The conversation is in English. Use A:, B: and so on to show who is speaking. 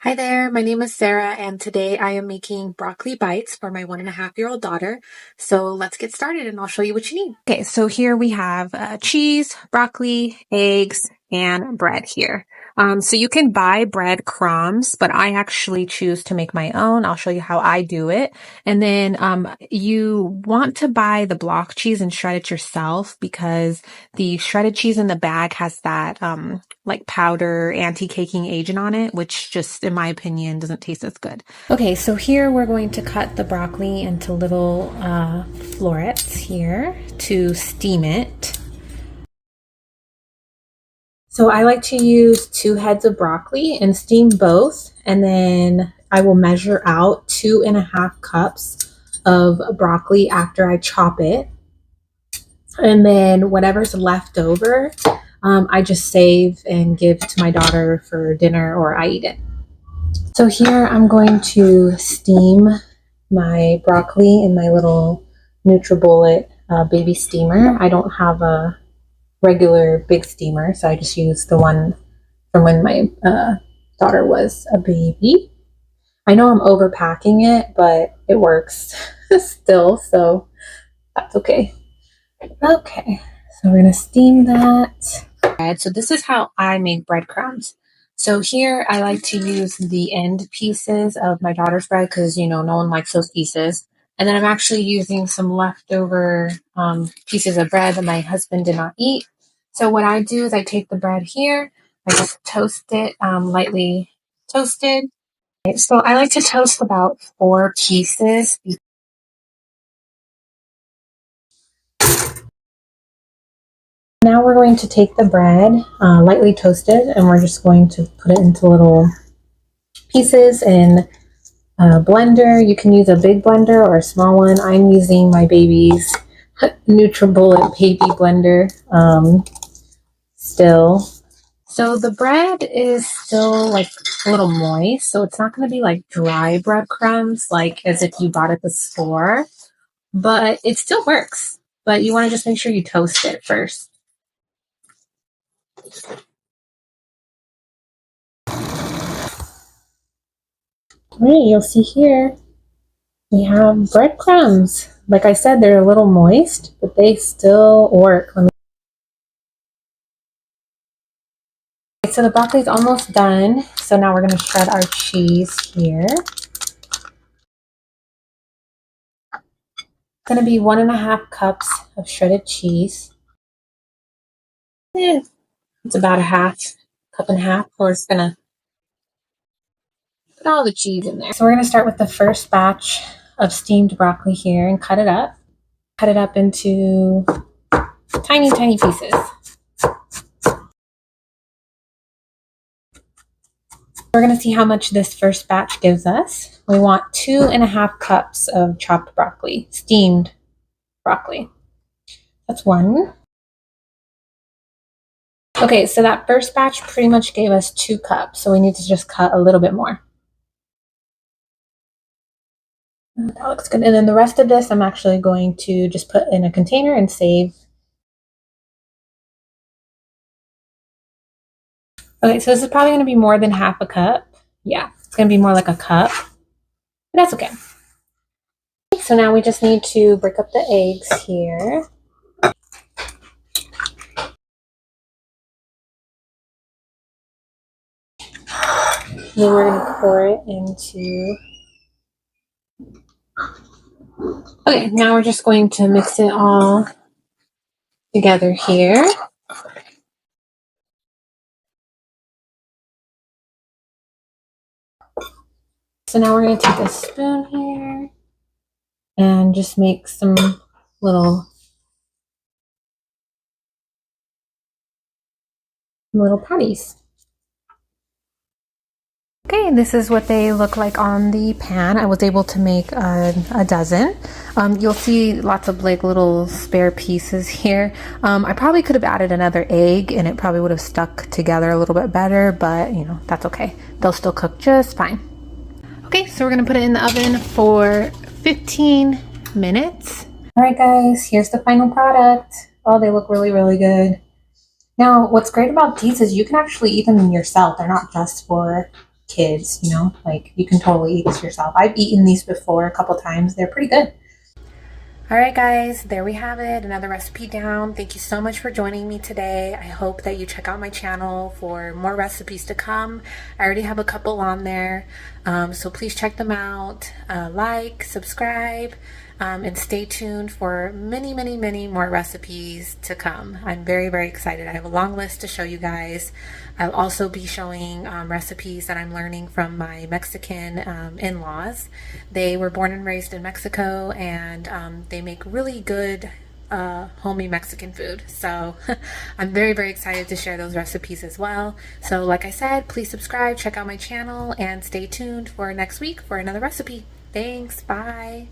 A: Hi there, my name is Sarah, and today I am making broccoli bites for my 1.5-year-old daughter. So let's get started and I'll show you what you need. Okay, so here we have cheese, broccoli, eggs, and bread here. So you can buy breadcrumbs, but I actually choose to make my own. I'll show you how I do it. And then you want to buy the block cheese and shred it yourself because the shredded cheese in the bag has that like powder anti-caking agent on it, which just, in my opinion, doesn't taste as good. Okay, so here we're going to cut the broccoli into little florets here to steam it. So I like to use 2 heads of broccoli and steam both, and then I will measure out 2.5 cups of broccoli after I chop it. And then whatever's left over, I just save and give to my daughter for dinner, or I eat it. So here I'm going to steam my broccoli in my little NutriBullet baby steamer. I don't have a regular big steamer, so I just use the one from when my daughter was a baby. I know I'm overpacking it, but it works still, so that's okay. Okay, so we're gonna steam that. So this is how I make breadcrumbs. So here I like to use the end pieces of my daughter's bread because, you know, no one likes those pieces. And then I'm actually using some leftover pieces of bread that my husband did not eat. So what I do is I take the bread here, I just toast it, lightly toasted. So I like to toast about 4 pieces. Now we're going to take the bread, lightly toasted, and we're just going to put it into little pieces in a blender. You can use a big blender or a small one. I'm using my baby's NutriBullet baby blender still. So the bread is still like a little moist, so it's not going to be like dry breadcrumbs like as if you bought at the store, but it still works. But you want to just make sure you toast it first. Right, you'll see here we have breadcrumbs. Like I said, they're a little moist, but they still work. So the broccoli's almost done. So now we're going to shred our cheese here. It's going to be 1.5 cups of shredded cheese. It's about a cup and a half, or it's going to put all the cheese in there. So we're going to start with the first batch of steamed broccoli here and cut it up. Cut it up into tiny, tiny pieces. We're going to see how much this first batch gives us. We want 2.5 cups of chopped broccoli, steamed broccoli. That's 1. Okay, so that first batch pretty much gave us 2 cups, so we need to just cut a little bit more. That looks good. And then the rest of this I'm actually going to just put in a container and save. Okay, so this is probably going to be more than half a cup. Yeah, it's going to be more like a cup, but that's okay. So now we just need to break up the eggs here. Then we're going to pour it into... Okay, now we're just going to mix it all together here. So now we're going to take a spoon here and just make some little patties. Okay, this is what they look like on the pan. I was able to make a dozen. You'll see lots of like little spare pieces here. I probably could have added another egg and it probably would have stuck together a little bit better, but you know, that's okay. They'll still cook just fine. Okay, so we're gonna put it in the oven for 15 minutes. All right guys, here's the final product. Oh, they look really, really good. Now, what's great about these is you can actually eat them yourself. They're not just for kids, you know, like you can totally eat this yourself. I've eaten these before a couple times. They're pretty good. All right, guys, there we have it. Another recipe down. Thank you so much for joining me today. I hope that you check out my channel for more recipes to come. I already have a couple on there, so please check them out. Like, subscribe, and stay tuned for many, many, many more recipes to come. I'm very, very excited. I have a long list to show you guys. I'll also be showing recipes that I'm learning from my Mexican in-laws. They were born and raised in Mexico, and they make really good homey Mexican food. So I'm very, very excited to share those recipes as well. So like I said, please subscribe, check out my channel, and stay tuned for next week for another recipe. Thanks. Bye.